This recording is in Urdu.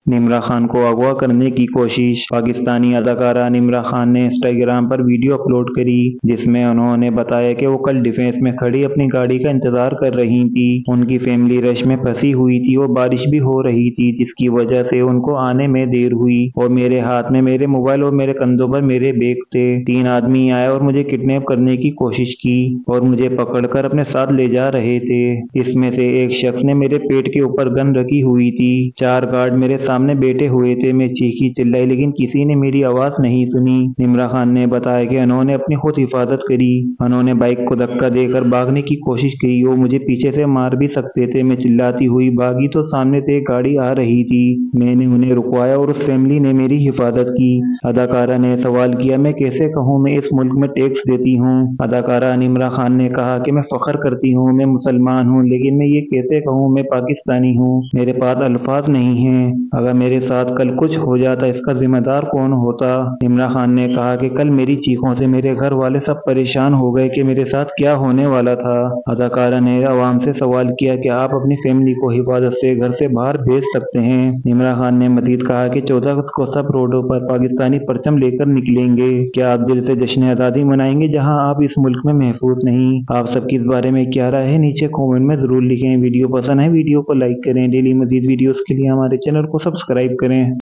نمرہ خان کو اغوا کرنے کی کوشش۔ پاکستانی اداکارہ نمرہ خان نے انسٹاگرام پر ویڈیو اپلوڈ کری جس میں انہوں نے بتایا کہ وہ کل ڈیفنس میں کھڑی اپنی گاڑی کا انتظار کر رہی تھی۔ ان کی فیملی رش میں پھنسی ہوئی تھی اور بارش بھی ہو رہی تھی جس کی وجہ سے ان کو آنے میں دیر ہوئی، اور میرے ہاتھ میں میرے موبائل اور میرے کندھوں پر میرے بیگ تھے۔ 3 آدمی آئے اور مجھے کڈنیپ کرنے کی کوشش کی اور مجھے پکڑ کر اپنے ساتھ لے جا رہے تھے۔ اس میں سے ایک شخص نے میرے پیٹ کے اوپر گن رکھی ہوئی تھی۔ 4 گارڈ میرے سامنے بیٹھے ہوئے تھے۔ میں چیخی چلائی لیکن کسی نے میری آواز نہیں سنی۔ نمرہ خان نے بتایا کہ انہوں نے اپنی خود حفاظت کری۔ انہوں نے بائک کو دھکا دے کر بھاگنے کی کوشش کی۔ وہ مجھے پیچھے سے مار بھی سکتے تھے۔ میں چلاتی ہوئی بھاگی تو سامنے سے ایک گاڑی آ رہی تھی۔ میں نے انہیں رکوایا اور اس فیملی نے میری حفاظت کی۔ اداکارہ نے سوال کیا، میں کیسے کہوں میں اس ملک میں ٹیکس دیتی ہوں؟ اداکارہ نمرہ خان نے کہا کہ میں فخر کرتی ہوں میں مسلمان ہوں، لیکن میں یہ کیسے کہوں میں پاکستانی ہوں؟ میرے پاس الفاظ نہیں ہیں۔ اگر میرے ساتھ کل کچھ ہو جاتا اس کا ذمہ دار کون ہوتا؟ نمرہ خان نے کہا کہ کل میری چیخوں سے میرے گھر والے سب پریشان ہو گئے کہ میرے ساتھ کیا ہونے والا تھا۔ اداکارہ نے عوام سے سوال کیا کہ آپ اپنی فیملی کو حفاظت سے گھر سے باہر بھیج سکتے ہیں؟ نمرہ خان نے مزید کہا کہ 14 اگست کو سب روڈوں پر پاکستانی پرچم لے کر نکلیں گے۔ کیا آپ دل سے جشن آزادی منائیں گے جہاں آپ اس ملک میں محفوظ نہیں؟ آپ سب کی اس بارے میں کیا رائے ہے نیچے کامنٹ میں ضرور لکھیں۔ ویڈیو پسند ہے ویڈیو کو لائک کریں۔ ڈیلی مزید ویڈیوز کے لیے ہمارے چینل کو سبسکرائب کریں۔